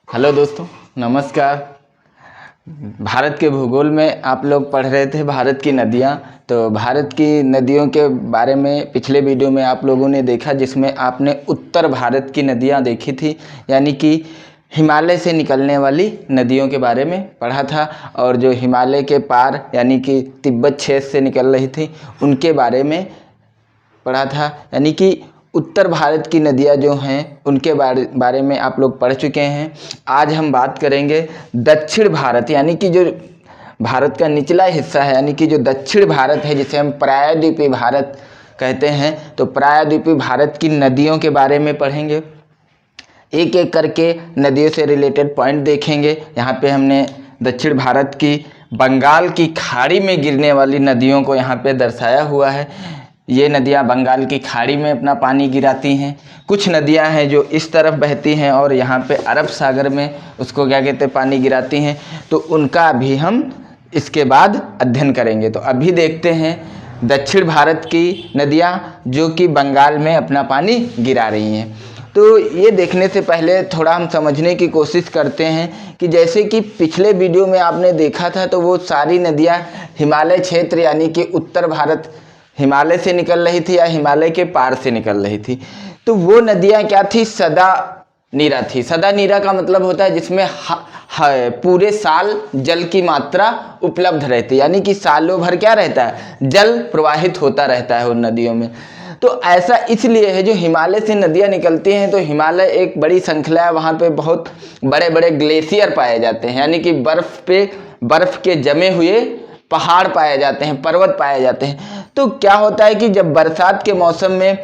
Hello दोस्तों, नमस्कार। भारत के भूगोल में आप लोग पढ़ रहे थे भारत की नदियाँ। तो भारत की नदियों के बारे में पिछले वीडियो में आप लोगों ने देखा, जिसमें आपने उत्तर भारत की नदियाँ देखी थी, यानी कि हिमालय से निकलने वाली नदियों के बारे में पढ़ा था। और जो हिमालय के पार यानी कि तिब्बत क्षेत्र से निकल रही थी उनके बारे में पढ़ा था। यानी कि उत्तर भारत की नदियाँ जो हैं उनके बारे में आप लोग पढ़ चुके हैं। आज हम बात करेंगे दक्षिण भारत, यानी कि जो भारत का निचला हिस्सा है, यानी कि जो दक्षिण भारत है, जिसे हम प्रायद्वीपीय भारत कहते हैं। तो प्रायद्वीपीय भारत की नदियों के बारे में पढ़ेंगे, एक एक करके नदियों से रिलेटेड पॉइंट देखेंगे। यहाँ पे हमने दक्षिण भारत की बंगाल की खाड़ी में गिरने वाली नदियों को यहाँ पे दर्शाया हुआ है। ये नदियाँ बंगाल की खाड़ी में अपना पानी गिराती हैं। कुछ नदियाँ हैं जो इस तरफ बहती हैं और यहाँ पे अरब सागर में उसको क्या कहते हैं, पानी गिराती हैं। तो उनका भी हम इसके बाद अध्ययन करेंगे। तो अभी देखते हैं दक्षिण भारत की नदियाँ जो कि बंगाल में अपना पानी गिरा रही हैं। तो ये देखने से पहले थोड़ा हम समझने की कोशिश करते हैं कि जैसे कि पिछले वीडियो में आपने देखा था, तो वो सारी नदियाँ हिमालय क्षेत्र यानी कि उत्तर भारत, हिमालय से निकल रही थी या हिमालय के पार से निकल रही थी। तो वो नदियाँ क्या थी, सदा नीरा थी। सदा नीरा का मतलब होता है जिसमें पूरे साल जल की मात्रा उपलब्ध रहती है, यानी कि सालों भर क्या रहता है, जल प्रवाहित होता रहता है उन नदियों में। तो ऐसा इसलिए है, जो हिमालय से नदियाँ निकलती हैं तो हिमालय एक बड़ी श्रृंखला है, वहाँ पे बहुत बड़े बड़े ग्लेशियर पाए जाते हैं, यानी कि बर्फ के जमे हुए पहाड़ पाए जाते हैं, पर्वत पाए जाते हैं। तो क्या होता है कि जब बरसात के मौसम में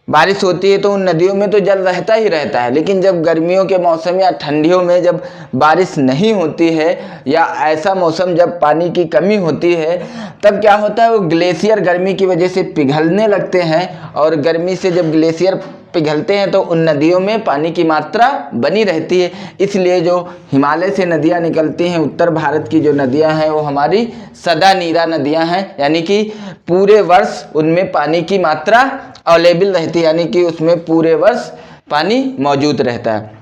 बारिश होती है तो उन नदियों में तो जल रहता ही रहता है, लेकिन जब गर्मियों के मौसम या ठंडियों में जब बारिश नहीं होती है या ऐसा मौसम जब पानी की कमी होती है, तब क्या होता है, वो ग्लेशियर गर्मी की वजह से पिघलने लगते हैं। और गर्मी से जब ग्लेशियर पिघलते हैं तो उन नदियों में पानी की मात्रा बनी रहती है। इसलिए जो हिमालय से नदियाँ निकलती हैं, उत्तर भारत की जो नदियाँ हैं, वो हमारी सदा नीरा नदियाँ हैं, यानी कि पूरे वर्ष उनमें पानी की मात्रा अवेलेबल रहती है, यानी कि उसमें पूरे वर्ष पानी मौजूद रहता है।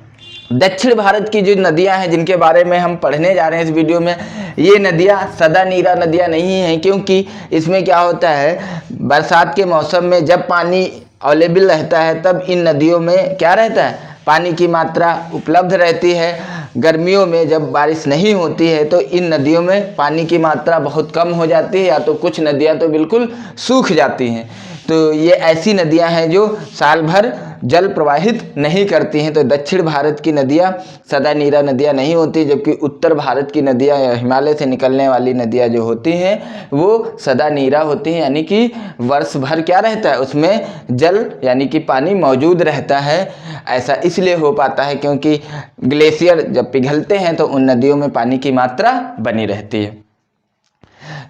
दक्षिण भारत की जो नदियां हैं जिनके बारे में हम पढ़ने जा रहे हैं इस वीडियो में, ये नदियां सदा नीरा नदियां नहीं हैं, क्योंकि इसमें क्या होता है, बरसात के मौसम में जब पानी अवेलेबल रहता है तब इन नदियों में क्या रहता है, पानी की मात्रा उपलब्ध रहती है। गर्मियों में जब बारिश नहीं होती है तो इन नदियों में पानी की मात्रा बहुत कम हो जाती है, या तो कुछ नदियां तो बिल्कुल सूख जाती हैं। तो ये ऐसी नदियां हैं जो साल भर जल प्रवाहित नहीं करती हैं। तो दक्षिण भारत की नदियां सदा नीरा नदियां नहीं होती, जबकि उत्तर भारत की नदियां या हिमालय से निकलने वाली नदियां जो होती हैं वो सदा नीरा होती हैं, यानी कि वर्ष भर क्या रहता है, उसमें जल यानी कि पानी मौजूद रहता है। ऐसा इसलिए हो पाता है क्योंकि ग्लेशियर जब पिघलते हैं तो उन नदियों में पानी की मात्रा बनी रहती है।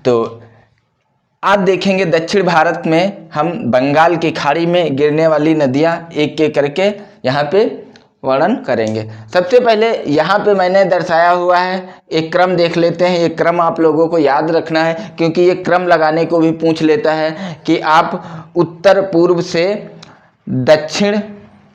तो आप देखेंगे दक्षिण भारत में हम बंगाल की खाड़ी में गिरने वाली नदियां एक एक करके यहाँ पे वर्णन करेंगे। सबसे पहले यहाँ पे मैंने दर्शाया हुआ है, एक क्रम देख लेते हैं। एक क्रम आप लोगों को याद रखना है, क्योंकि ये क्रम लगाने को भी पूछ लेता है कि आप उत्तर पूर्व से दक्षिण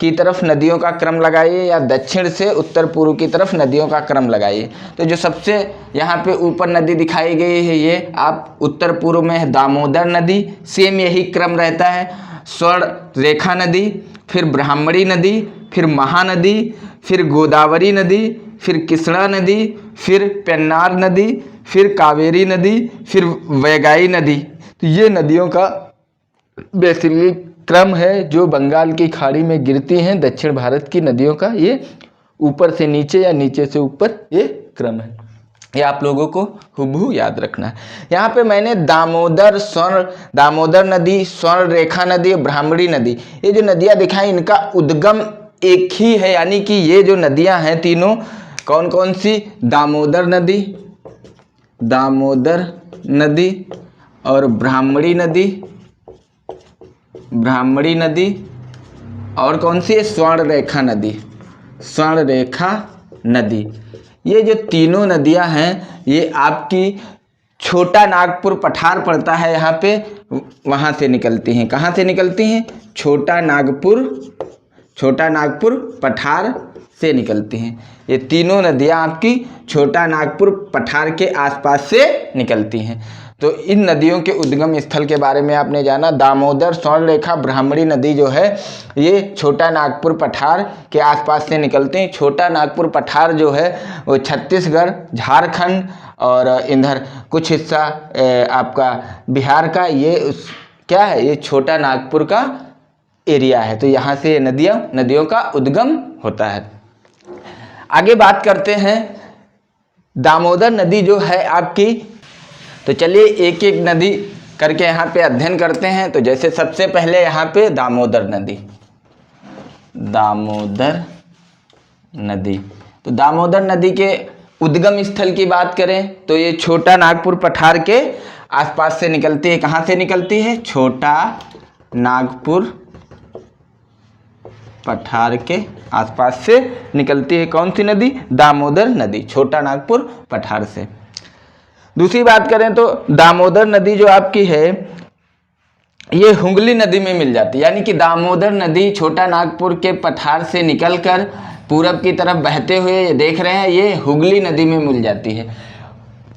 की तरफ नदियों का क्रम लगाइए या दक्षिण से उत्तर पूर्व की तरफ नदियों का क्रम लगाइए। तो जो सबसे यहाँ पे ऊपर नदी दिखाई गई है, ये आप उत्तर पूर्व में है दामोदर नदी, सेम यही क्रम रहता है। स्वर्ण रेखा नदी, फिर ब्राह्मणी नदी, फिर महानदी, फिर गोदावरी नदी, फिर कृष्णा नदी, फिर पेन्नार नदी, फिर कावेरी नदी, फिर वैगाई नदी। तो ये नदियों का बेसिकली क्रम है जो बंगाल की खाड़ी में गिरती हैं। दक्षिण भारत की नदियों का ये ऊपर से नीचे या नीचे से ऊपर ये क्रम है, ये आप लोगों को हुबहू याद रखना है। यहाँ पे मैंने दामोदर नदी, स्वर्ण रेखा नदी, ब्राह्मणी नदी, ये जो नदियाँ दिखाई, इनका उद्गम एक ही है, यानी कि ये जो नदियाँ हैं तीनों कौन कौन सी, दामोदर नदी और ब्राह्मणी नदी और कौन सी है, स्वर्ण रेखा नदी। ये जो तीनों नदियां हैं ये आपकी छोटा नागपुर पठार पड़ता है यहाँ पे, वहाँ से निकलती हैं। कहाँ से निकलती हैं, छोटा नागपुर पठार से निकलती हैं। ये तीनों नदियाँ आपकी छोटा नागपुर पठार के आसपास से निकलती हैं। तो इन नदियों के उद्गम स्थल के बारे में आपने जाना। दामोदर, स्वर्णरेखा, ब्राह्मणी नदी जो है ये छोटा नागपुर पठार के आसपास से निकलते हैं। छोटा नागपुर पठार जो है वो छत्तीसगढ़, झारखंड और इधर कुछ हिस्सा आपका बिहार का क्या है, ये छोटा नागपुर का एरिया है। तो यहाँ से नदियों का उद्गम होता है। आगे बात करते हैं दामोदर नदी जो है आपकी। तो चलिए एक एक नदी करके यहाँ पे अध्ययन करते हैं। तो जैसे सबसे पहले यहाँ पे दामोदर नदी। तो दामोदर नदी के उद्गम स्थल की बात करें तो ये छोटा नागपुर पठार के आसपास से निकलती है। कहाँ से निकलती है? छोटा नागपुर पठार के आसपास से निकलती है। कौन सी नदी? दामोदर नदी, छोटा नागपुर पठार से। दूसरी बात करें तो दामोदर नदी जो आपकी है ये हुगली नदी में मिल जाती है। यानी कि दामोदर नदी छोटा नागपुर के पठार से निकलकर पूरब की तरफ बहते हुए देख रहे हैं, ये हुगली नदी में मिल जाती है।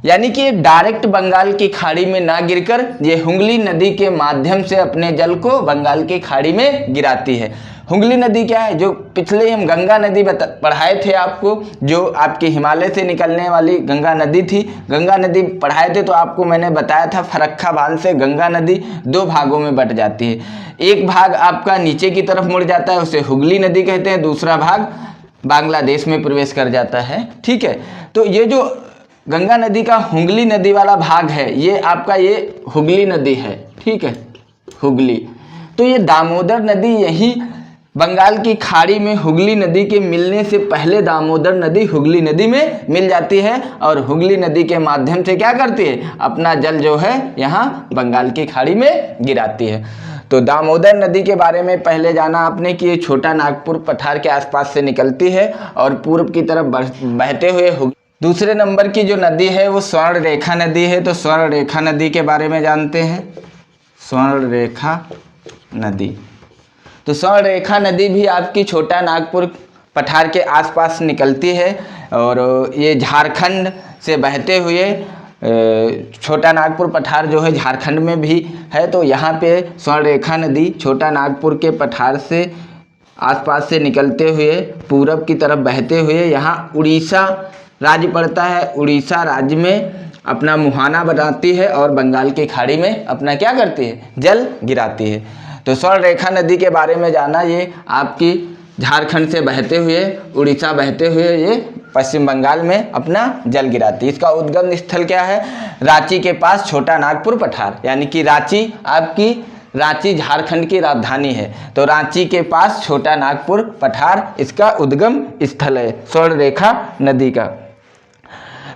यानी कि डायरेक्ट बंगाल की खाड़ी में ना गिरकर ये हुगली नदी के माध्यम से अपने जल को बंगाल की खाड़ी में गिराती है। हुगली नदी क्या है? जो पिछले हम गंगा नदी पढ़ाए थे आपको, जो आपके हिमालय से निकलने वाली गंगा नदी थी। गंगा नदी पढ़ाए थे तो आपको मैंने बताया था फरक्का बांध से गंगा नदी दो भागों में बट जाती है। एक भाग आपका नीचे की तरफ मुड़ जाता है, उसे हुगली नदी कहते हैं। दूसरा भाग बांग्लादेश में प्रवेश कर जाता है। ठीक है, तो ये जो गंगा नदी का हुगली नदी वाला भाग है ये आपका ये हुगली नदी है। ठीक है, हुगली। तो ये दामोदर नदी यही बंगाल की खाड़ी में हुगली नदी के मिलने से पहले दामोदर नदी हुगली नदी में मिल जाती है और हुगली नदी के माध्यम से क्या करती है? अपना जल जो है यहाँ बंगाल की खाड़ी में गिराती है। तो दामोदर नदी के बारे में पहले जाना आपने कि ये छोटा नागपुर पठार के आसपास से निकलती है और पूर्व की तरफ बहते हुए दूसरे नंबर की जो नदी है वो स्वर्णरेखा नदी है। तो स्वर्णरेखा नदी के बारे में जानते हैं। स्वर्णरेखा नदी, तो स्वर्णरेखा नदी भी आपकी छोटा नागपुर पठार के आसपास निकलती है और ये झारखंड से बहते हुए छोटा नागपुर पठार जो है झारखंड में भी है। तो यहाँ पे स्वर्णरेखा नदी छोटा नागपुर के पठार से आसपास से निकलते हुए पूरब की तरफ बहते हुए यहाँ उड़ीसा राज्य पड़ता है। उड़ीसा राज्य में अपना मुहाना बनाती है और बंगाल की खाड़ी में अपना क्या करती है? जल गिराती है। तो स्वर्णरेखा नदी के बारे में जाना, ये आपकी झारखंड से बहते हुए उड़ीसा बहते हुए ये पश्चिम बंगाल में अपना जल गिराती है। इसका उद्गम स्थल क्या है? रांची के पास छोटा नागपुर पठार। यानी कि रांची झारखंड की राजधानी है। तो रांची के पास छोटा नागपुर पठार इसका उद्गम स्थल है स्वर्णरेखा नदी का।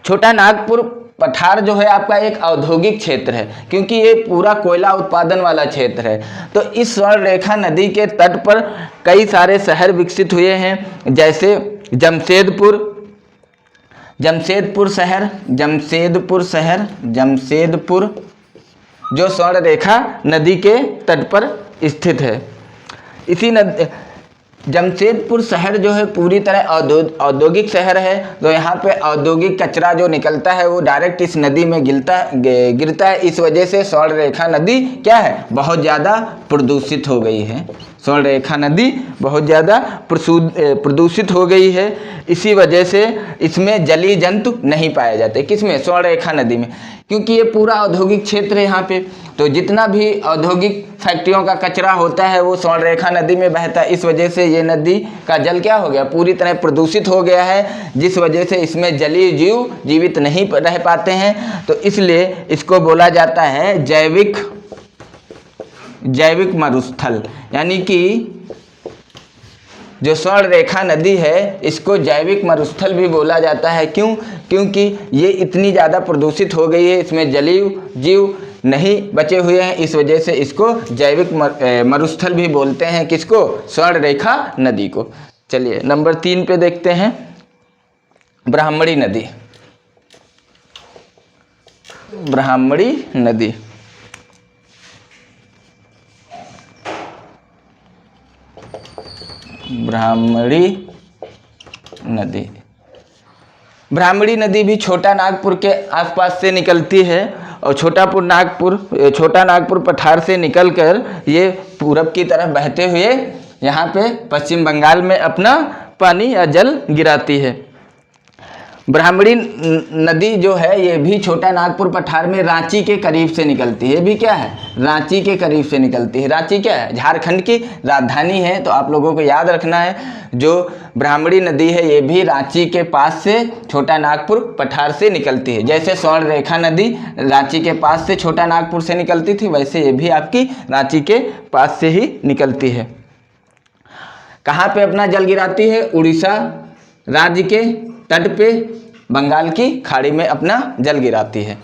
छोटा नागपुर पठार जो है आपका एक औद्योगिक क्षेत्र है क्योंकि ये पूरा कोयला उत्पादन वाला क्षेत्र है। तो इस स्वर्णरेखा नदी के तट पर कई सारे शहर विकसित हुए हैं, जैसे जमशेदपुर जो स्वर्णरेखा नदी के तट पर स्थित है। जमशेदपुर शहर जो है पूरी तरह औद्योगिक शहर है। तो यहाँ पे औद्योगिक कचरा जो निकलता है वो डायरेक्ट इस नदी में गिरता है। इस वजह से स्वर्णरेखा नदी क्या है? बहुत ज़्यादा प्रदूषित हो गई है। स्वर्णरेखा नदी बहुत ज़्यादा प्रदूषित हो गई है। इसी वजह से इसमें जलीय जंतु नहीं पाए जाते। किसमें? स्वर्णरेखा नदी में, क्योंकि ये पूरा औद्योगिक क्षेत्र है यहाँ पे। तो जितना भी औद्योगिक फैक्ट्रियों का कचरा होता है वो स्वर्णरेखा नदी में बहता है। इस वजह से ये नदी का जल क्या हो गया? पूरी तरह प्रदूषित हो गया है, जिस वजह से इसमें जलीय जीव जीवित नहीं रह पाते हैं। तो इसलिए इसको बोला जाता है जैविक मरुस्थल। यानी कि जो स्वर्णरेखा नदी है इसको जैविक मरुस्थल भी बोला जाता है। क्यों? क्योंकि ये इतनी ज़्यादा प्रदूषित हो गई है, इसमें जलीय जीव नहीं बचे हुए हैं। इस वजह से इसको जैविक मरुस्थल भी बोलते हैं। किसको? स्वर्णरेखा नदी को। चलिए नंबर 3 पे देखते हैं ब्राह्मणी नदी। ब्राह्मणी नदी नदी। ब्राह्मणी नदी भी छोटा नागपुर के आसपास से निकलती है और छोटा नागपुर पठार से निकलकर ये पूरब की तरफ बहते हुए यहाँ पे पश्चिम बंगाल में अपना पानी या जल गिराती है। ब्राह्मणी नदी जो है ये भी छोटा नागपुर पठार में रांची के करीब से निकलती है। ये भी क्या है, रांची के करीब से निकलती है। रांची क्या है, झारखंड की राजधानी है, तो आप लोगों को याद रखना है जो ब्राह्मणी नदी है ये भी रांची के पास से छोटा नागपुर पठार से निकलती है। जैसे स्वर्ण रेखा नदी रांची के पास से छोटा नागपुर से निकलती थी, वैसे ये भी आपकी रांची के पास से ही निकलती है। कहाँ पे अपना जल गिराती है, उड़ीसा राज्य के तट पे बंगाल की खाड़ी में अपना जल गिराती है।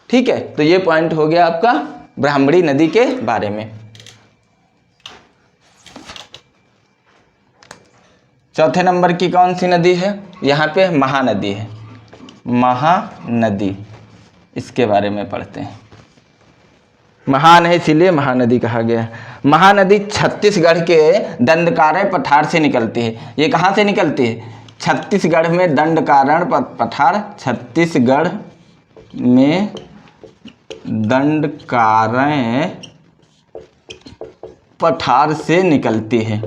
ठीक है, तो ये पॉइंट हो गया आपका ब्राह्मणी नदी के बारे में। चौथे नंबर की कौन सी नदी है, यहाँ पे महानदी है। महानदी, इसके बारे में पढ़ते हैं। महान है इसीलिए महानदी कहा गया है। महानदी छत्तीसगढ़ के दंडकारण्य पठार से निकलती है। ये कहाँ से निकलती है, छत्तीसगढ़ में दंडकारण्य पठार, छत्तीसगढ़ में दंडकारण्य पठार से निकलती है।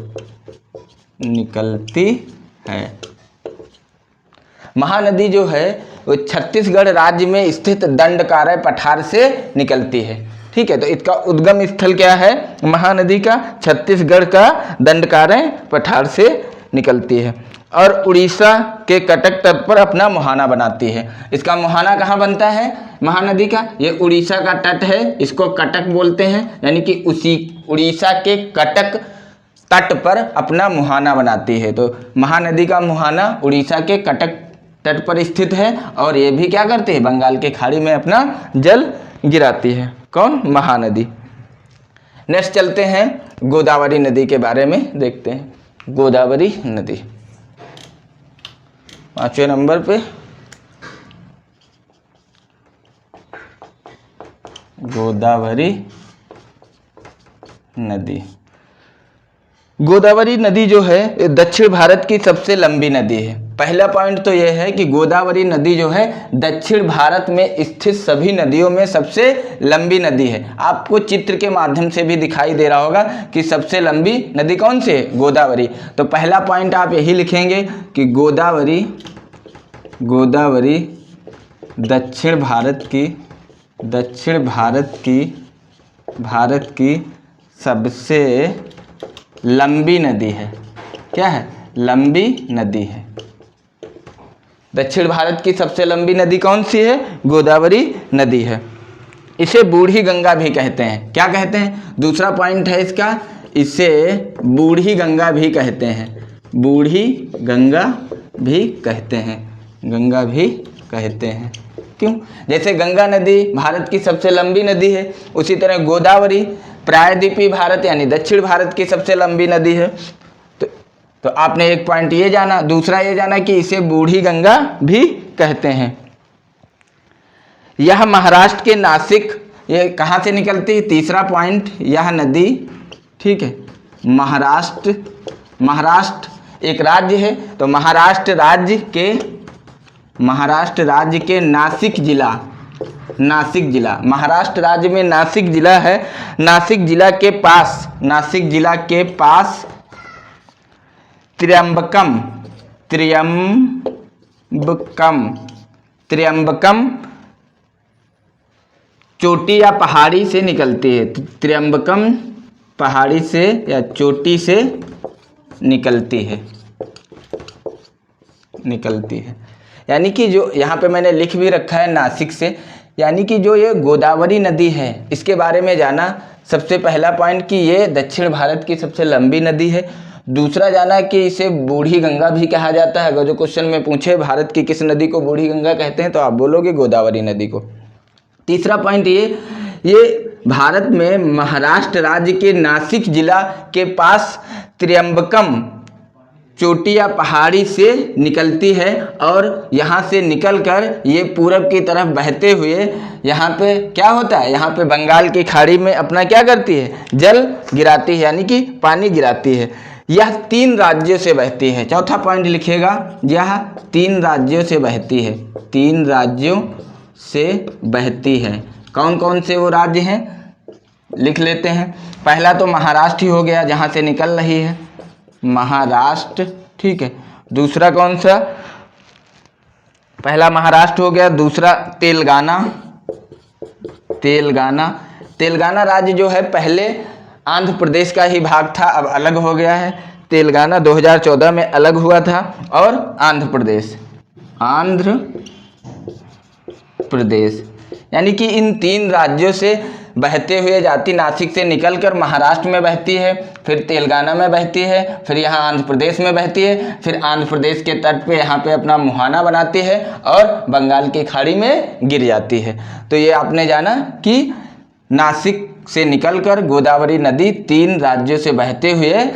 महानदी जो है वो छत्तीसगढ़ राज्य में स्थित दंडकारण्य पठार से निकलती है। ठीक है, तो इसका उद्गम स्थल क्या है महानदी का, छत्तीसगढ़ का दंडकारण्य पठार से निकलती है और उड़ीसा के कटक तट पर अपना मुहाना बनाती है। इसका मुहाना कहाँ बनता है महानदी का, ये उड़ीसा का तट है, इसको कटक बोलते हैं, यानी कि उसी उड़ीसा के कटक तट पर अपना मुहाना बनाती है। तो महानदी का मुहाना उड़ीसा के कटक तट पर स्थित है और ये भी क्या करती है, बंगाल के खाड़ी में अपना जल गिराती है। कौन, महानदी। नेक्स्ट चलते हैं गोदावरी नदी के बारे में देखते हैं। गोदावरी नदी 5वें नंबर पे, गोदावरी नदी। गोदावरी नदी जो है दक्षिण भारत की सबसे लंबी नदी है। पहला पॉइंट तो यह है कि गोदावरी नदी जो है दक्षिण भारत में स्थित सभी नदियों में सबसे लंबी नदी है। आपको चित्र के माध्यम से भी दिखाई दे रहा होगा कि सबसे लंबी नदी कौन सी है, गोदावरी। तो पहला पॉइंट आप यही लिखेंगे कि गोदावरी दक्षिण भारत की सबसे लंबी नदी है। क्या है, लंबी नदी है। दक्षिण भारत की सबसे लंबी नदी कौन सी है, गोदावरी नदी है। इसे बूढ़ी गंगा भी कहते हैं। क्या कहते हैं, दूसरा पॉइंट है इसका, इसे बूढ़ी गंगा भी कहते हैं। बूढ़ी गंगा भी कहते हैं, गंगा भी कहते हैं। क्यों, जैसे गंगा नदी भारत की सबसे लंबी नदी है, उसी तरह गोदावरी प्रायद्वीपीय भारत यानी दक्षिण भारत की सबसे लंबी नदी है। तो आपने एक पॉइंट ये जाना, दूसरा ये जाना कि इसे बूढ़ी गंगा भी कहते हैं। यह महाराष्ट्र के नासिक, ये कहाँ से निकलती है, तीसरा पॉइंट, यह नदी, ठीक है, महाराष्ट्र एक राज्य है, तो महाराष्ट्र राज्य के नासिक जिला, महाराष्ट्र राज्य में नासिक जिला है। नासिक जिला के पास त्र्यंबकम चोटी या पहाड़ी से निकलती है। त्र्यंबकम पहाड़ी से या चोटी से निकलती है। यानी कि जो यहाँ पे मैंने लिख भी रखा है नासिक से, यानी कि जो ये गोदावरी नदी है इसके बारे में जाना। सबसे पहला पॉइंट कि ये दक्षिण भारत की सबसे लंबी नदी है। दूसरा जाना कि इसे बूढ़ी गंगा भी कहा जाता है। अगर जो क्वेश्चन में पूछे भारत की किस नदी को बूढ़ी गंगा कहते हैं तो आप बोलोगे गोदावरी नदी को। तीसरा पॉइंट ये भारत में महाराष्ट्र राज्य के नासिक जिला के पास त्र्यंबकम चोटी या पहाड़ी से निकलती है और यहाँ से निकलकर ये पूरब की तरफ बहते हुए यहाँ पे क्या होता है, यहाँ पे बंगाल की खाड़ी में अपना क्या करती है, जल गिराती है, यानी कि पानी गिराती है। यह 3 राज्यों से बहती है। चौथा पॉइंट लिखिएगा, यह 3 राज्यों से बहती है। 3 राज्यों से बहती है। कौन कौन से वो राज्य हैं लिख लेते हैं। पहला तो महाराष्ट्र ही हो गया, जहाँ से निकल रही है, महाराष्ट्र, ठीक है। दूसरा कौन सा, पहला महाराष्ट्र हो गया, दूसरा तेलंगाना। तेलंगाना, तेलंगाना राज्य जो है पहले आंध्र प्रदेश का ही भाग था, अब अलग हो गया है। तेलंगाना 2014 में अलग हुआ था। और आंध्र प्रदेश, आंध्र प्रदेश, यानी कि इन 3 राज्यों से बहते हुए जाती नासिक से निकलकर महाराष्ट्र में बहती है, फिर तेलंगाना में बहती है, फिर यहाँ आंध्र प्रदेश में बहती है, फिर आंध्र प्रदेश के तट पे यहाँ पे अपना मुहाना बनाती है और बंगाल की खाड़ी में गिर जाती है। तो ये आपने जाना कि नासिक से निकलकर गोदावरी नदी 3 राज्यों से बहते हुए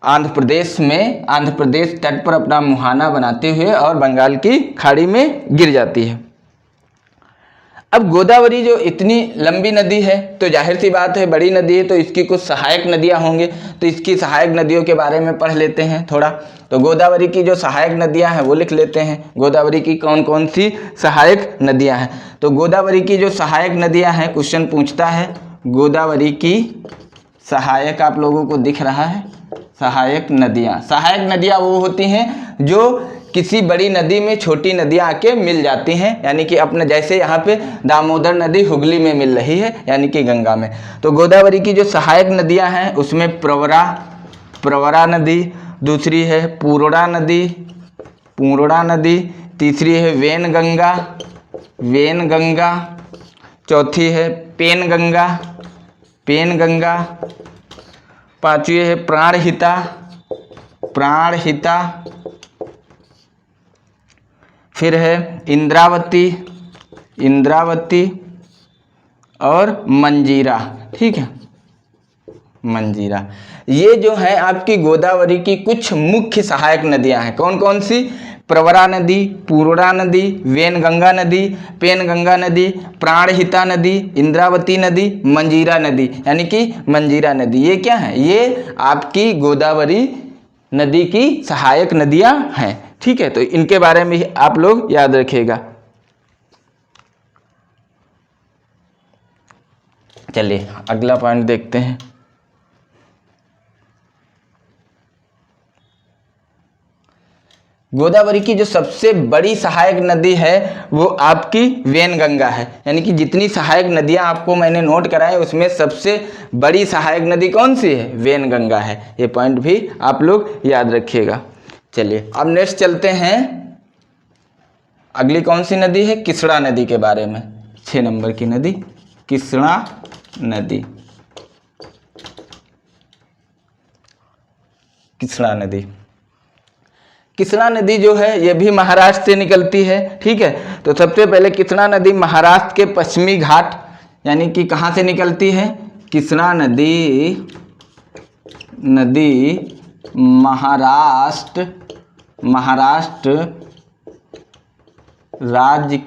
आंध्र प्रदेश में, आंध्र प्रदेश तट पर अपना मुहाना बनाते हुए और बंगाल की खाड़ी में गिर जाती है। अब गोदावरी जो इतनी लंबी नदी है तो जाहिर सी बात है बड़ी नदी है, तो इसकी कुछ सहायक नदियां होंगे। तो इसकी सहायक नदियों के बारे में पढ़ लेते हैं थोड़ा। तो गोदावरी की जो सहायक नदियां हैं वो लिख लेते हैं। गोदावरी की कौन कौन सी सहायक नदियां हैं। तो गोदावरी की जो सहायक नदियां हैं, क्वेश्चन पूछता है गोदावरी की सहायक, आप लोगों को दिख रहा है सहायक नदियाँ। सहायक नदियाँ वो होती हैं जो किसी बड़ी नदी में छोटी नदियाँ आके मिल जाती हैं, यानी कि अपने जैसे यहाँ पे दामोदर नदी हुगली में मिल रही है, यानी कि गंगा में। तो गोदावरी की जो सहायक नदियाँ हैं उसमें प्रवरा नदी, दूसरी है पूर्णा नदी, तीसरी है वेनगंगा, चौथी है पेनगंगा, पांचवी है प्राणहिता, फिर है इंद्रावती और मंजीरा, ठीक है, मंजीरा। ये जो है आपकी गोदावरी की कुछ मुख्य सहायक नदियां हैं। कौन कौन सी, प्रवरा नदी, पूर्णा नदी, वेनगंगा नदी, पेनगंगा नदी, प्राणहिता नदी, इंद्रावती नदी, मंजीरा नदी, यानी कि मंजीरा नदी। ये क्या है, ये आपकी गोदावरी नदी की सहायक नदियां हैं, ठीक है। तो इनके बारे में आप लोग याद रखिएगा। चलिए अगला पॉइंट देखते हैं। गोदावरी की जो सबसे बड़ी सहायक नदी है वो आपकी वेनगंगा है, यानी कि जितनी सहायक नदियां आपको मैंने नोट कराई उसमें सबसे बड़ी सहायक नदी कौन सी है, वेनगंगा है। ये पॉइंट भी आप लोग याद रखिएगा। चलिए अब नेक्स्ट चलते हैं, अगली कौन सी नदी है, कृष्णा नदी के बारे में। 6 नंबर की नदी कृष्णा नदी। कृष्णा नदी जो है ये भी महाराष्ट्र से निकलती है, ठीक है। तो सबसे पहले कृष्णा नदी महाराष्ट्र के पश्चिमी घाट, यानी कि कहाँ से निकलती है, कृष्णा नदी महाराष्ट्र राज्य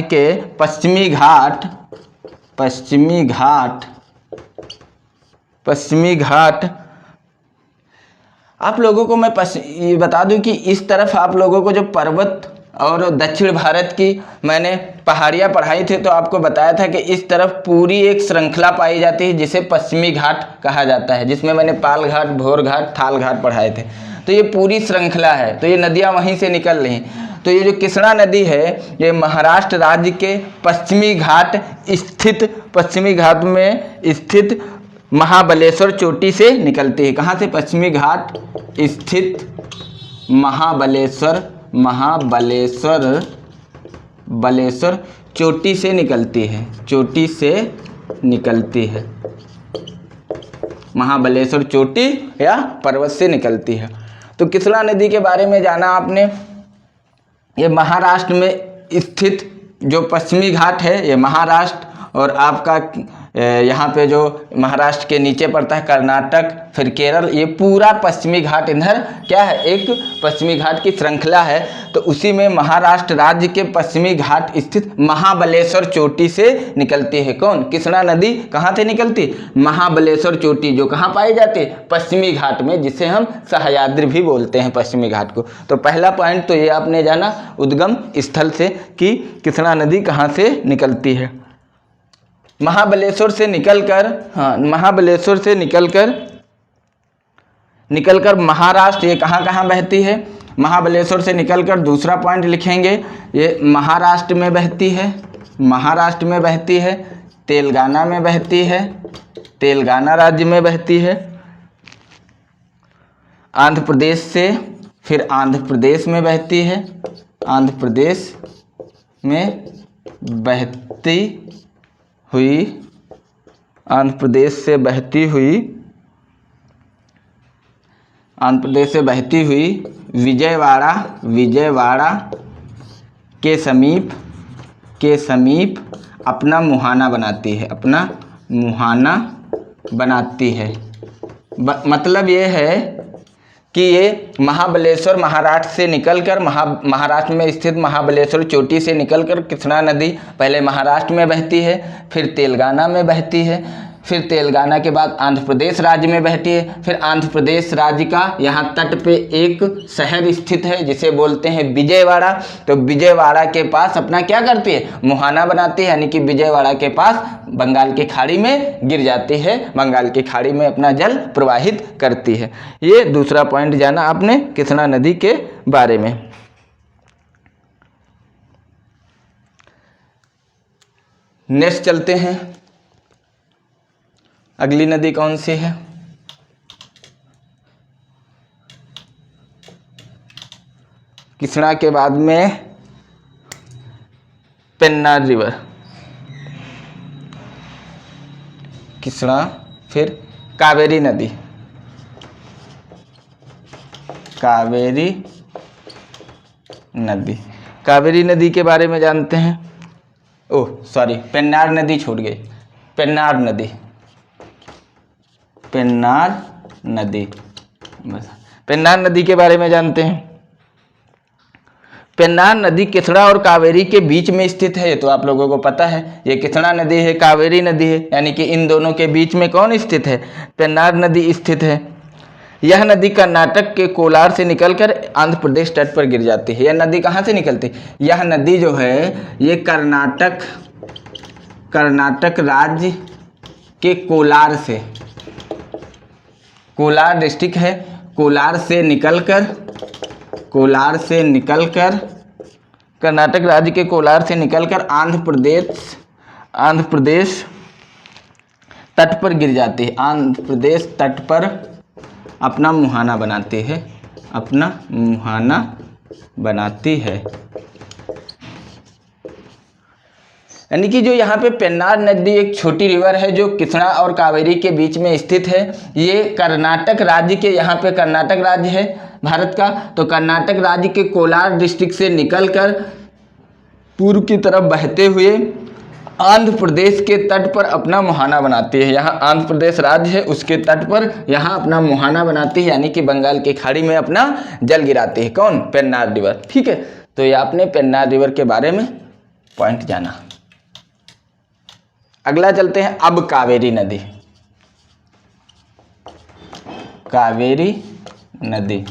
के पश्चिमी घाट। आप लोगों को मैं ये बता दूं कि इस तरफ आप लोगों को जो पर्वत और दक्षिण भारत की मैंने पहाड़ियाँ पढ़ाई थी तो आपको बताया था कि इस तरफ पूरी एक श्रृंखला पाई जाती है जिसे पश्चिमी घाट कहा जाता है, जिसमें मैंने पाल घाट, भोर घाट, थाल घाट पढ़ाए थे। तो ये पूरी श्रृंखला है, तो ये नदियाँ वहीं से निकल रही। तो ये जो कृष्णा नदी है ये महाराष्ट्र राज्य के पश्चिमी घाट में स्थित महाबलेश्वर चोटी से निकलती है। कहाँ से, पश्चिमी घाट स्थित महाबलेश्वर चोटी से निकलती है, महाबलेश्वर चोटी या पर्वत से निकलती है। तो कृष्णा नदी के बारे में जाना आपने। ये महाराष्ट्र में स्थित जो पश्चिमी घाट है ये महाराष्ट्र और आपका यहाँ पे जो महाराष्ट्र के नीचे पड़ता है कर्नाटक, फिर केरल, ये पूरा पश्चिमी घाट इधर क्या है, एक पश्चिमी घाट की श्रृंखला है। तो उसी में महाराष्ट्र राज्य के पश्चिमी घाट स्थित महाबलेश्वर चोटी से निकलती है कौन, कृष्णा नदी। कहाँ से निकलती, महाबलेश्वर चोटी, जो कहाँ पाई जाती है, पश्चिमी घाट में, जिसे हम सह्याद्री भी बोलते हैं पश्चिमी घाट को। तो पहला पॉइंट तो ये आपने जाना उद्गम स्थल से कि कृष्णा नदी कहाँ से निकलती है। महाबलेश्वर से निकलकर, हाँ, महाबलेश्वर से निकलकर महाराष्ट्र, ये कहाँ कहाँ बहती है, महाबलेश्वर से निकलकर दूसरा पॉइंट लिखेंगे, ये महाराष्ट्र में बहती है, महाराष्ट्र में बहती है, तेलंगाना में बहती है, तेलंगाना राज्य में बहती है, आंध्र प्रदेश से, फिर आंध्र प्रदेश में बहती है, आंध्र प्रदेश में बहती हुई, आंध्र प्रदेश से बहती हुई, आंध्र प्रदेश से बहती हुई विजयवाड़ा, विजयवाड़ा के समीप अपना मुहाना बनाती है, अपना मुहाना बनाती है। मतलब ये है कि ये महाबलेश्वर महाराष्ट्र से निकलकर महाराष्ट्र में स्थित महाबलेश्वर चोटी से निकलकर कृष्णा नदी पहले महाराष्ट्र में बहती है, फिर तेलंगाना में बहती है, फिर तेलंगाना के बाद आंध्र प्रदेश राज्य में बहती है, फिर आंध्र प्रदेश राज्य का यहाँ तट पे एक शहर स्थित है जिसे बोलते हैं विजयवाड़ा। तो विजयवाड़ा के पास अपना क्या करती है, मुहाना बनाती है, यानी कि विजयवाड़ा के पास बंगाल की खाड़ी में गिर जाती है, बंगाल की खाड़ी में अपना जल प्रवाहित करती है। ये दूसरा पॉइंट जाना आपने कृष्णा नदी के बारे में। नेक्स्ट चलते हैं, अगली नदी कौन सी है, कृष्णा के बाद में पेन्नार रिवर, कृष्णा, फिर कावेरी नदी, कावेरी नदी, कावेरी नदी के बारे में जानते हैं। ओह सॉरी, पेन्नार नदी छूट गई, पेन्नार नदी, पेन्नार नदी, पेन्नार नदी के बारे में जानते हैं। पेन्नार नदी कृष्णा और कावेरी के बीच में स्थित है, ये तो आप लोगों को पता है, ये कृष्णा नदी है, कावेरी नदी है, यानी कि इन दोनों के बीच में कौन स्थित है, पेन्नार नदी स्थित है। यह नदी कर्नाटक के कोलार से निकलकर आंध्र प्रदेश तट पर गिर जाती है। यह नदी कहाँ से निकलती है, यह नदी जो है ये कर्नाटक राज्य के कोलार से, कोलार डिस्ट्रिक्ट है, कोलार से निकलकर कर्नाटक राज्य के कोलार से निकलकर आंध्र प्रदेश तट पर गिर जाती है, आंध्र प्रदेश तट पर अपना मुहाना बनाती है, अपना मुहाना बनाती है। यानी कि जो यहाँ पे पेन्नार नदी एक छोटी रिवर है जो कृष्णा और कावेरी के बीच में स्थित है। ये कर्नाटक राज्य के, यहाँ पे कर्नाटक राज्य है भारत का, तो कर्नाटक राज्य के कोलार डिस्ट्रिक्ट से निकलकर पूर्व की तरफ बहते हुए आंध्र प्रदेश के तट पर अपना मुहाना बनाती है। यहाँ आंध्र प्रदेश राज्य है, उसके तट पर यहाँ अपना मुहाना बनाती है, यानी कि बंगाल की खाड़ी में अपना जल गिराती है। कौन, पेन्नार रिवर। ठीक है, तो ये आपने पेन्नार रिवर के बारे में पॉइंट जाना। अगला चलते हैं अब कावेरी नदी। कावेरी नदी,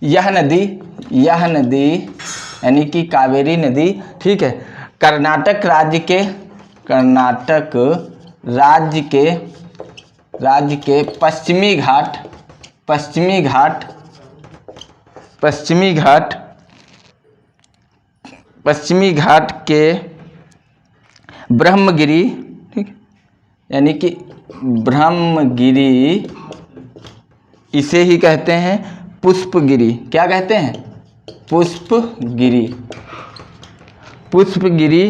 यह नदी यानी कि कावेरी नदी, ठीक है, कर्नाटक राज्य के पश्चिमी घाट के ब्रह्मगिरी, ठीक, यानी कि ब्रह्मगिरी, इसे ही कहते हैं पुष्पगिरी। क्या कहते हैं, पुष्पगिरी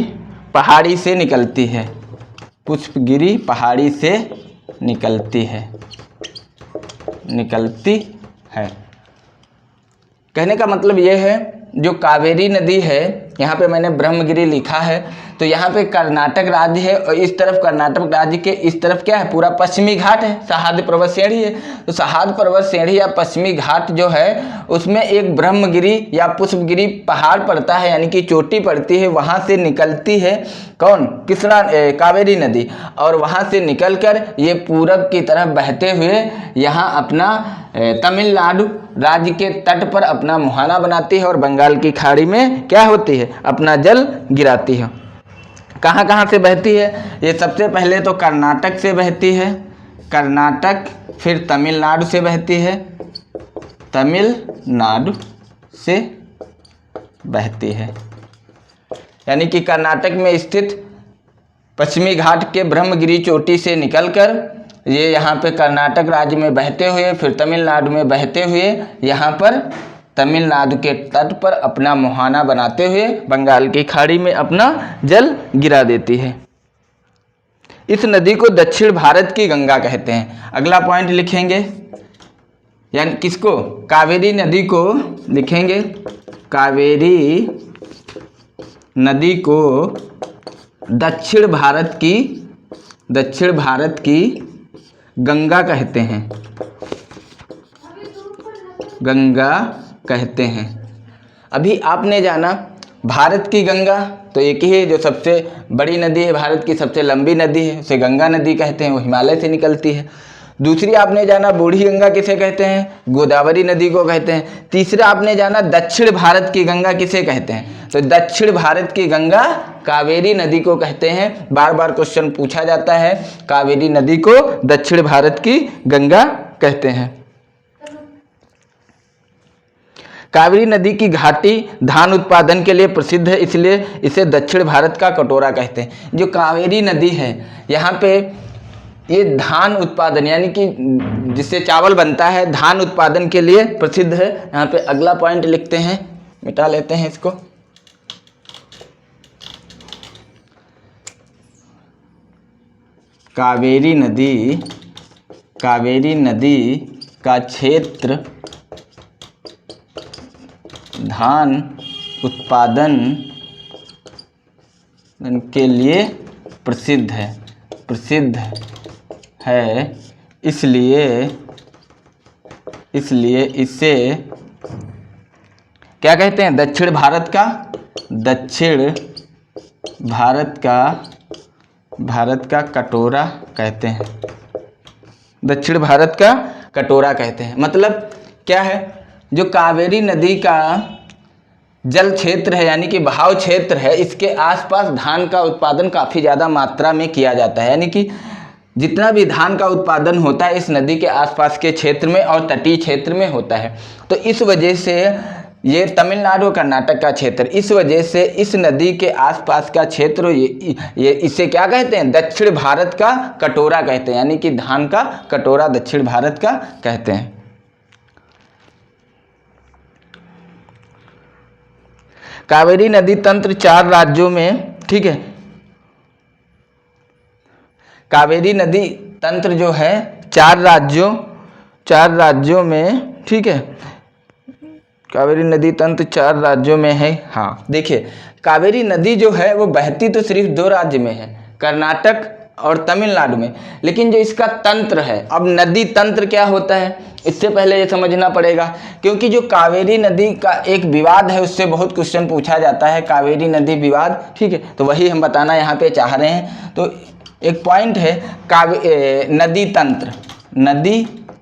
पहाड़ी से निकलती है, पुष्पगिरी पहाड़ी से निकलती है। कहने का मतलब यह है जो कावेरी नदी है, यहाँ पे मैंने ब्रह्मगिरी लिखा है, तो यहाँ पे कर्नाटक राज्य है और इस तरफ कर्नाटक राज्य के इस तरफ क्या है, पूरा पश्चिमी घाट है, सह्याद्री पर्वत श्रेणी है। तो सह्याद्री पर्वत श्रेणी या पश्चिमी घाट जो है उसमें एक ब्रह्मगिरी या पुष्पगिरी पहाड़ पड़ता है, यानी कि चोटी पड़ती है, वहाँ से निकलती है कौन, कृष्णा कावेरी नदी, और वहाँ से निकलकर ये पूरब की तरफ बहते हुए यहाँ अपना तमिलनाडु राज्य के तट पर अपना मुहाना बनाती है और बंगाल की खाड़ी में क्या होती है, अपना जल गिराती है। कहाँ कहाँ से बहती है, ये सबसे पहले तो कर्नाटक से बहती है, कर्नाटक, फिर तमिलनाडु से बहती है, तमिलनाडु से बहती है, यानी कि कर्नाटक में स्थित पश्चिमी घाट के ब्रह्मगिरी चोटी से निकलकर ये यहाँ पे कर्नाटक राज्य में बहते हुए फिर तमिलनाडु में बहते हुए यहाँ पर तमिलनाडु के तट पर अपना मुहाना बनाते हुए बंगाल की खाड़ी में अपना जल गिरा देती है। इस नदी को दक्षिण भारत की गंगा कहते हैं। अगला पॉइंट लिखेंगे, यानी किसको, कावेरी नदी को लिखेंगे, कावेरी नदी को दक्षिण भारत की गंगा कहते हैं, गंगा कहते हैं। अभी आपने जाना भारत की गंगा तो एक ही है जो सबसे बड़ी नदी है, भारत की सबसे लंबी नदी है, उसे गंगा नदी कहते हैं, वो हिमालय से निकलती है। दूसरी आपने जाना बूढ़ी गंगा किसे कहते हैं, गोदावरी नदी को कहते हैं। तीसरा आपने जाना दक्षिण भारत की गंगा किसे कहते हैं, तो दक्षिण भारत की गंगा कावेरी नदी को कहते हैं। बार बार क्वेश्चन पूछा जाता है, कावेरी नदी को दक्षिण भारत की गंगा कहते हैं। कावेरी नदी की घाटी धान उत्पादन के लिए प्रसिद्ध है, इसलिए इसे दक्षिण भारत का कटोरा कहते हैं। जो कावेरी नदी है यहाँ पे ये धान उत्पादन यानी कि जिससे चावल बनता है, धान उत्पादन के लिए प्रसिद्ध है। यहाँ पे अगला पॉइंट लिखते हैं, मिटा लेते हैं इसको। कावेरी नदी का क्षेत्र धान उत्पादन के लिए प्रसिद्ध है, इसलिए इसे क्या कहते हैं, दक्षिण भारत का कटोरा कहते हैं, दक्षिण भारत का कटोरा कहते हैं। मतलब क्या है, जो कावेरी नदी का जल क्षेत्र है यानी कि बहाव क्षेत्र है, इसके आसपास धान का उत्पादन काफ़ी ज़्यादा मात्रा में किया जाता है, यानी कि जितना भी धान का उत्पादन होता है इस नदी के आसपास के क्षेत्र में और तटीय क्षेत्र में होता है। तो इस वजह से ये तमिलनाडु और कर्नाटक का क्षेत्र, इस वजह से इस नदी के आसपास का क्षेत्र ये इसे क्या कहते हैं, दक्षिण भारत का कटोरा कहते हैं, यानी कि धान का कटोरा दक्षिण भारत का कहते हैं। कावेरी नदी तंत्र 4 राज्यों में, ठीक है, कावेरी नदी तंत्र जो है 4 राज्यों में, ठीक है, कावेरी नदी तंत्र 4 राज्यों में है। हाँ देखिए, कावेरी नदी जो है वो बहती तो सिर्फ 2 राज्य में है, कर्नाटक और तमिलनाडु में, लेकिन जो इसका तंत्र है, अब नदी तंत्र क्या होता है इससे पहले ये समझना पड़ेगा, क्योंकि जो कावेरी नदी का एक विवाद है उससे बहुत क्वेश्चन पूछा जाता है, कावेरी नदी विवाद, ठीक है, तो वही हम बताना यहाँ पे चाह रहे हैं। तो एक पॉइंट है नदी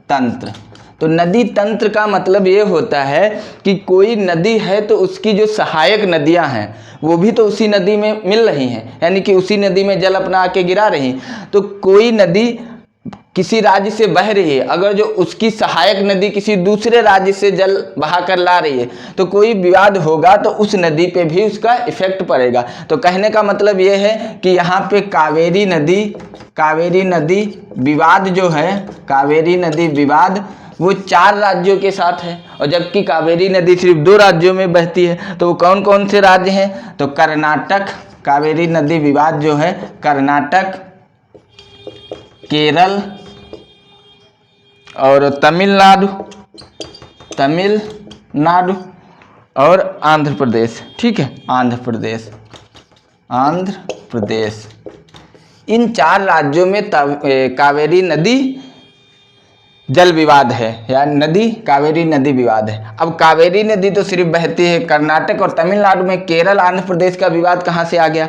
तंत्र। तो नदी तंत्र का मतलब ये होता है कि कोई नदी है तो उसकी जो सहायक नदियां हैं वो भी तो उसी नदी में मिल रही हैं, यानी कि उसी नदी में जल अपना आके गिरा रही। तो कोई नदी किसी राज्य से बह रही है, अगर जो उसकी सहायक नदी किसी दूसरे राज्य से जल बहा कर ला रही है तो कोई विवाद होगा तो उस नदी पे भी उसका इफेक्ट पड़ेगा। तो कहने का मतलब ये है कि यहाँ पे कावेरी नदी विवाद जो है, कावेरी नदी विवाद वो 4 राज्यों के साथ है, और जबकि कावेरी नदी सिर्फ 2 राज्यों में बहती है। तो वो कौन कौन से राज्य हैं, तो कर्नाटक, कावेरी नदी विवाद जो है कर्नाटक, केरल और तमिलनाडु, और आंध्र प्रदेश। ठीक है, आंध्र प्रदेश, आंध्र प्रदेश, इन 4 राज्यों में कावेरी नदी जल विवाद है, या नदी कावेरी नदी विवाद है। अब कावेरी नदी तो सिर्फ बहती है कर्नाटक और तमिलनाडु में, केरल आंध्र प्रदेश का विवाद कहाँ से आ गया?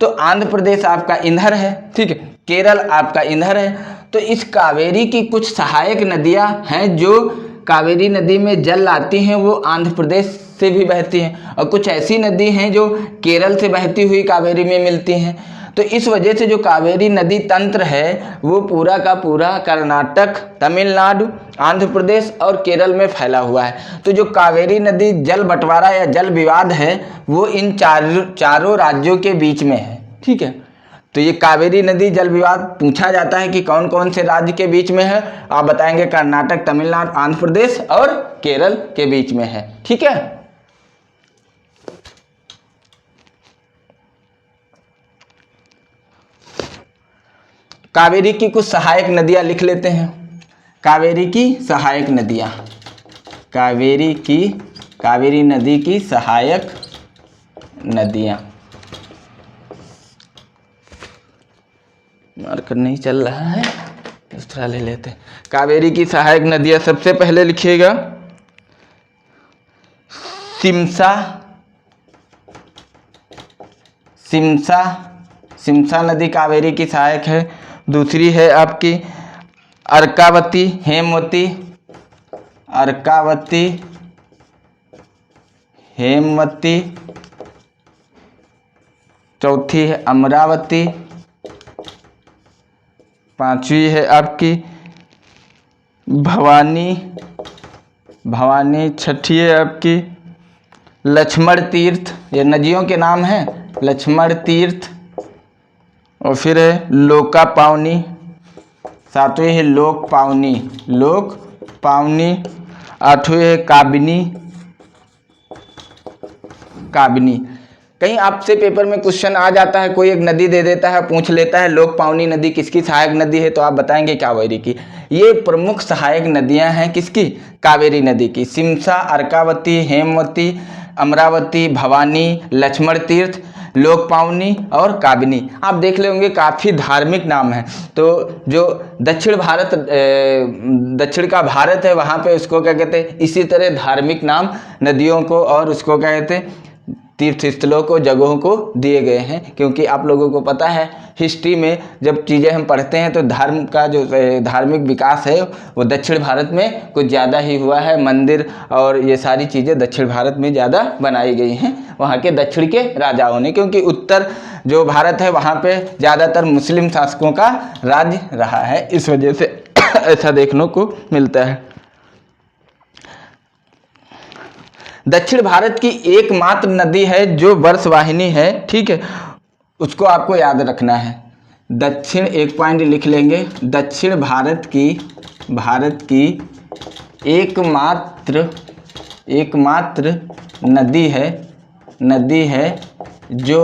तो आंध्र प्रदेश आपका इंधर है, ठीक है, केरल आपका इंधर है। तो इस कावेरी की कुछ सहायक नदियाँ हैं जो कावेरी नदी में जल लाती हैं, वो आंध्र प्रदेश से भी बहती हैं, और कुछ ऐसी नदी हैं जो केरल से बहती हुई कावेरी में मिलती हैं। तो इस वजह से जो कावेरी नदी तंत्र है वो पूरा का पूरा कर्नाटक, तमिलनाडु, आंध्र प्रदेश और केरल में फैला हुआ है। तो जो कावेरी नदी जल बंटवारा या जल विवाद है वो इन चारों राज्यों के बीच में है। ठीक है, तो ये कावेरी नदी जल विवाद पूछा जाता है कि कौन कौन से राज्य के बीच में है, आप बताएंगे कर्नाटक, तमिलनाडु, आंध्र प्रदेश और केरल के बीच में है। ठीक है, कावेरी की कुछ सहायक नदियां लिख लेते हैं। कावेरी की सहायक नदियां, कावेरी नदी की सहायक नदियां, मार्कर नहीं चल रहा है, दूसरा ले लेते हैं। कावेरी की सहायक नदियां सबसे पहले लिखिएगा सिमसा नदी कावेरी की सहायक है। दूसरी है आपकी अर्कावती, हेमवती। चौथी है अमरावती। पांचवी है आपकी भवानी। छठी है आपकी लक्ष्मण तीर्थ, ये नदियों के नाम हैं, लक्ष्मण तीर्थ। और फिर है लोका पावनी। सातवीं है लोक पावनी। आठवीं है काबिनी। कहीं आपसे पेपर में क्वेश्चन आ जाता है, कोई एक नदी दे देता है, पूछ लेता है लोक पावनी नदी किसकी सहायक नदी है, तो आप बताएंगे कावेरी की। ये प्रमुख सहायक नदियां हैं किसकी? कावेरी नदी की। सिमसा, अर्कावती, हेमवती, अमरावती, भवानी, लक्ष्मण तीर्थ, लोक पावनी और काबिनी। आप देख ले होंगे काफ़ी धार्मिक नाम है। तो जो दक्षिण का भारत है वहाँ पे उसको क्या कहते हैं, इसी तरह धार्मिक नाम नदियों को और उसको क्या कहते हैं, तीर्थ स्थलों को, जगहों को दिए गए हैं। क्योंकि आप लोगों को पता है हिस्ट्री में जब चीज़ें हम पढ़ते हैं तो धर्म का जो धार्मिक विकास है वो दक्षिण भारत में कुछ ज़्यादा ही हुआ है। मंदिर और ये सारी चीज़ें दक्षिण भारत में ज़्यादा बनाई गई हैं वहाँ के दक्षिण के राजाओं ने, क्योंकि उत्तर जो भारत है वहाँ पे ज़्यादातर मुस्लिम शासकों का राज्य रहा है, इस वजह से ऐसा देखने को मिलता है। दक्षिण भारत की एकमात्र नदी है जो वर्षवाहिनी है, ठीक है, उसको आपको याद रखना है। दक्षिण, एक पॉइंट लिख लेंगे, दक्षिण भारत की एकमात्र नदी है जो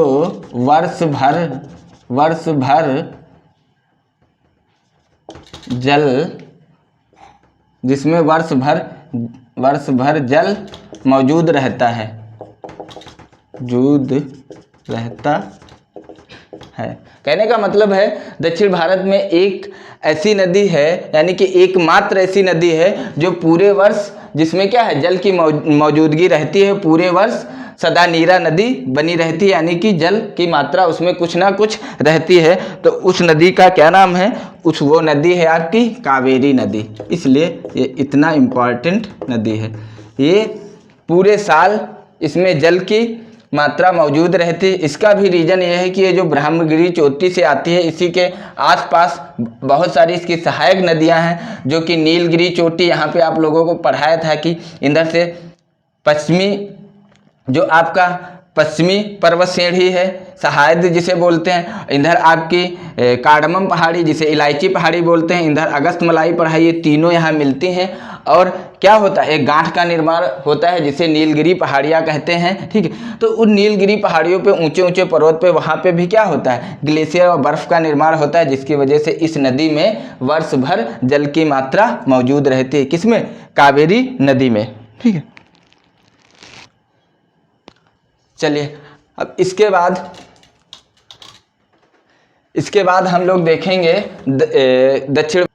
वर्ष भर जल, जिसमें वर्ष भर जल मौजूद रहता है। कहने का मतलब है दक्षिण भारत में एक ऐसी नदी है, यानी कि एकमात्र ऐसी नदी है जो पूरे वर्ष, जिसमें क्या है, जल की मौजूदगी रहती है, पूरे वर्ष सदा नीरा नदी बनी रहती है, यानी कि जल की मात्रा उसमें कुछ ना कुछ रहती है। तो उस नदी का क्या नाम है? वो नदी है आपकी कावेरी नदी। इसलिए ये इतना इम्पॉर्टेंट नदी है। ये पूरे साल इसमें जल की मात्रा मौजूद रहती है। इसका भी रीज़न ये है कि ये जो ब्रह्मगिरी चोटी से आती है, इसी के आसपास बहुत सारी इसकी सहायक नदियां हैं, जो कि नीलगिरी चोटी, यहाँ पे आप लोगों को पढ़ाया था कि इधर से पश्चिमी, जो आपका पश्चिमी पर्वत श्रेणी है, सहायद जिसे बोलते हैं, इधर आपकी कार्डमम पहाड़ी जिसे इलायची पहाड़ी बोलते हैं, इधर अगस्तमलाई पहाड़ी, ये तीनों यहाँ मिलती हैं। और क्या होता है, एक गांठ का निर्माण होता है जिसे नीलगिरी पहाड़ियाँ कहते हैं, ठीक है। तो उन नीलगिरी पहाड़ियों पे, ऊंचे ऊंचे पर्वत पे, वहाँ पे भी क्या होता है, ग्लेशियर और बर्फ़ का निर्माण होता है, जिसकी वजह से इस नदी में वर्ष भर जल की मात्रा मौजूद रहती है। किसमें? कावेरी नदी में, ठीक है। चलिए अब इसके बाद हम लोग देखेंगे दक्षिण।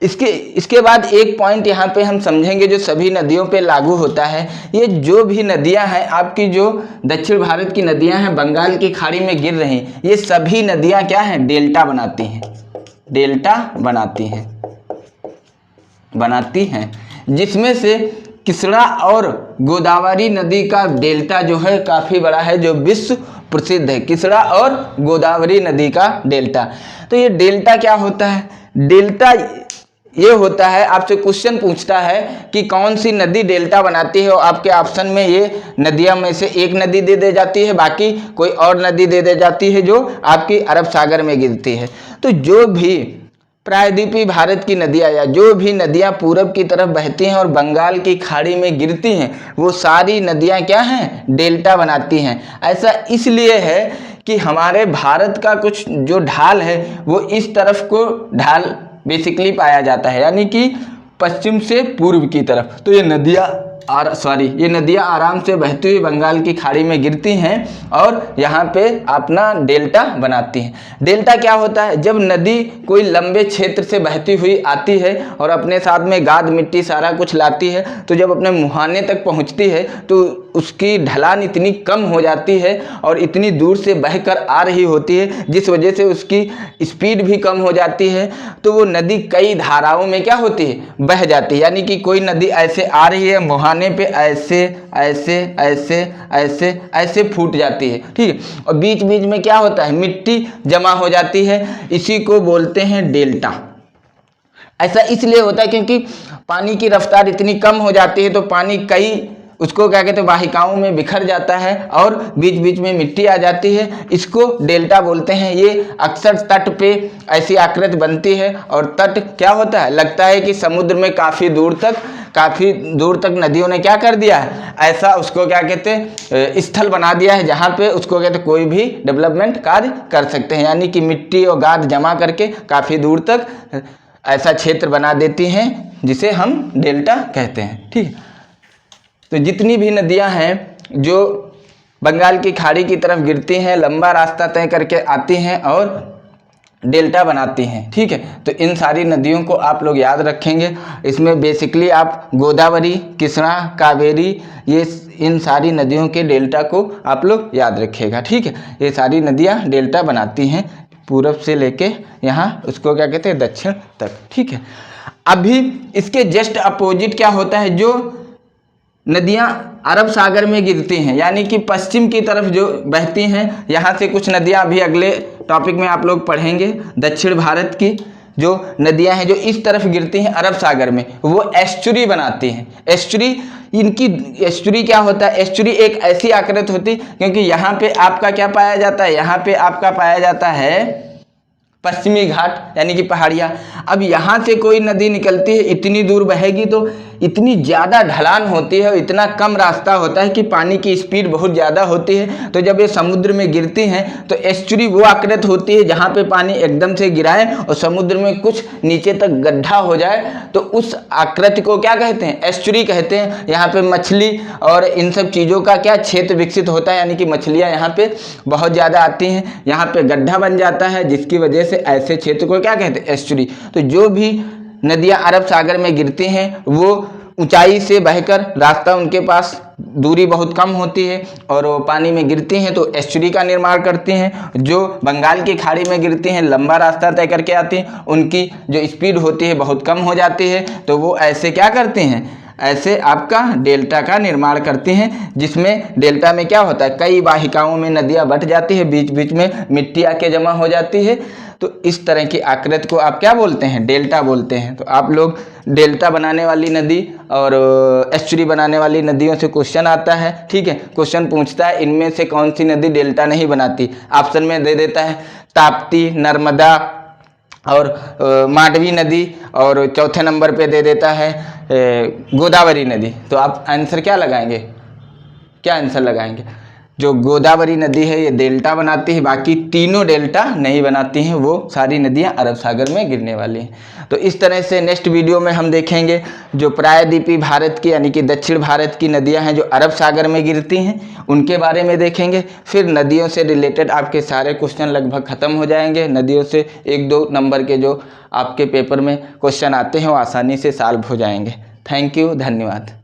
इसके बाद एक पॉइंट यहाँ पे हम समझेंगे जो सभी नदियों पे लागू होता है। ये जो भी नदियाँ हैं आपकी, जो दक्षिण भारत की नदियाँ हैं बंगाल की खाड़ी में गिर रही, ये सभी नदियाँ क्या हैं, डेल्टा बनाती हैं, डेल्टा बनाती हैं, जिसमें से कृष्णा और गोदावरी नदी का डेल्टा जो है काफ़ी बड़ा है, जो विश्व प्रसिद्ध है, कृष्णा और गोदावरी नदी का डेल्टा। तो ये डेल्टा क्या होता है, डेल्टा ये होता है, आपसे क्वेश्चन पूछता है कि कौन सी नदी डेल्टा बनाती है, और आपके ऑप्शन में ये नदियां में से एक नदी दे जाती है, बाकी कोई और नदी दे जाती है जो आपकी अरब सागर में गिरती है। तो जो भी प्रायद्वीपीय भारत की नदियां या जो भी नदियां पूरब की तरफ बहती हैं और बंगाल की खाड़ी में गिरती हैं, वो सारी नदियां क्या हैं, डेल्टा बनाती हैं। ऐसा इसलिए है कि हमारे भारत का कुछ जो ढाल है वो इस तरफ को ढाल बेसिकली पाया जाता है, यानी कि पश्चिम से पूर्व की तरफ। तो ये नदियाँ आराम से बहती हुई बंगाल की खाड़ी में गिरती हैं और यहाँ पे अपना डेल्टा बनाती हैं। डेल्टा क्या होता है, जब नदी कोई लंबे क्षेत्र से बहती हुई आती है और अपने साथ में गाद मिट्टी सारा कुछ लाती है, तो जब अपने मुहाने तक पहुँचती है तो उसकी ढलान इतनी कम हो जाती है और इतनी दूर से बहकर आ रही होती है, जिस वजह से उसकी स्पीड भी कम हो जाती है। तो वो नदी कई धाराओं में क्या होती है, बह जाती है। यानी कि कोई नदी ऐसे आ रही है, मुहाने पे ऐसे ऐसे ऐसे ऐसे ऐसे फूट जाती है, ठीक है, और बीच बीच में क्या होता है, मिट्टी जमा हो जाती है, इसी को बोलते हैं डेल्टा। ऐसा इसलिए होता है क्योंकि पानी की रफ्तार इतनी कम हो जाती है, तो पानी कई उसको क्या कहते हैं, वाहिकाओं में बिखर जाता है और बीच बीच में मिट्टी आ जाती है, इसको डेल्टा बोलते हैं। ये अक्सर तट पे ऐसी आकृति बनती है और तट क्या होता है, लगता है कि समुद्र में काफ़ी दूर तक नदियों ने क्या कर दिया है, ऐसा उसको क्या कहते हैं, स्थल बना दिया है, जहाँ पे उसको कहते हैं कोई भी डेवलपमेंट कार्य कर सकते हैं। यानी कि मिट्टी और गाद जमा करके काफ़ी दूर तक ऐसा क्षेत्र बना देती हैं, जिसे हम डेल्टा कहते हैं, ठीक है। तो जितनी भी नदियां हैं जो बंगाल की खाड़ी की तरफ गिरती हैं, लंबा रास्ता तय करके आती हैं और डेल्टा बनाती हैं, ठीक है। तो इन सारी नदियों को आप लोग याद रखेंगे। इसमें बेसिकली आप गोदावरी, कृष्णा, कावेरी, ये इन सारी नदियों के डेल्टा को आप लोग याद रखिएगा, ठीक है। ये सारी नदियां डेल्टा बनाती हैं पूरब से लेके यहाँ उसको क्या कहते हैं, दक्षिण तक, ठीक है। अभी इसके जस्ट अपोजिट क्या होता है, जो नदियां अरब सागर में गिरती हैं, यानी कि पश्चिम की तरफ जो बहती हैं, यहाँ से कुछ नदियां अभी अगले टॉपिक में आप लोग पढ़ेंगे। दक्षिण भारत की जो नदियां हैं जो इस तरफ गिरती हैं अरब सागर में, वो एस्चुरी बनाती हैं। एस्चुरी क्या होता है, एस्चुरी एक ऐसी आकृति होती है, क्योंकि यहाँ पे आपका क्या पाया जाता है, यहाँ पे आपका पाया जाता है पश्चिमी घाट, यानी कि पहाड़ियाँ। अब यहाँ से कोई नदी निकलती है, इतनी दूर बहेगी तो इतनी ज़्यादा ढलान होती है और इतना कम रास्ता होता है कि पानी की स्पीड बहुत ज़्यादा होती है। तो जब ये समुद्र में गिरती हैं तो एस्चुरी वो आकृति होती है जहाँ पे पानी एकदम से गिराए और समुद्र में कुछ नीचे तक गड्ढा हो जाए, तो उस आकृति को क्या कहते हैं, एस्चुरी कहते हैं। यहाँ पे मछली और इन सब चीज़ों का क्या क्षेत्र विकसित होता है, यानी कि मछलियाँ यहाँ पे बहुत ज़्यादा आती हैं, यहाँ पे गड्ढा बन जाता है, जिसकी वजह से ऐसे क्षेत्र को क्या कहते हैं, एस्चुरी। तो जो भी नदियां अरब सागर में गिरती हैं वो ऊंचाई से बहकर, रास्ता उनके पास दूरी बहुत कम होती है और वो पानी में गिरती हैं तो एस्चुरी का निर्माण करती हैं। जो बंगाल की खाड़ी में गिरती हैं, लंबा रास्ता तय करके आती हैं, उनकी जो स्पीड होती है बहुत कम हो जाती है, तो वो ऐसे क्या करती हैं, ऐसे आपका डेल्टा का निर्माण करती हैं। जिसमें डेल्टा में क्या होता है, कई वाहिकाओं में नदियां बट जाती है, बीच बीच में मिट्टी आके जमा हो जाती है। तो इस तरह की आकृति को आप क्या बोलते हैं, डेल्टा बोलते हैं। तो आप लोग डेल्टा बनाने वाली नदी और एस्चुरी बनाने वाली नदियों से क्वेश्चन आता है, ठीक है। क्वेश्चन पूछता है इनमें से कौन सी नदी डेल्टा नहीं बनाती, ऑप्शन में दे देता है ताप्ती, नर्मदा और मांडवी नदी, और चौथे नंबर पे दे देता है गोदावरी नदी। तो आप आंसर क्या लगाएंगे, क्या आंसर लगाएंगे, जो गोदावरी नदी है ये डेल्टा बनाती है, बाकी तीनों डेल्टा नहीं बनाती हैं, वो सारी नदियां अरब सागर में गिरने वाली हैं। तो इस तरह से नेक्स्ट वीडियो में हम देखेंगे जो प्रायद्वीपीय भारत की यानी कि दक्षिण भारत की नदियां हैं जो अरब सागर में गिरती हैं उनके बारे में देखेंगे। फिर नदियों से रिलेटेड आपके सारे क्वेश्चन लगभग ख़त्म हो जाएंगे। नदियों से 1-2 नंबर के जो आपके पेपर में क्वेश्चन आते हैं वो आसानी से सॉल्व हो जाएंगे। थैंक यू, धन्यवाद।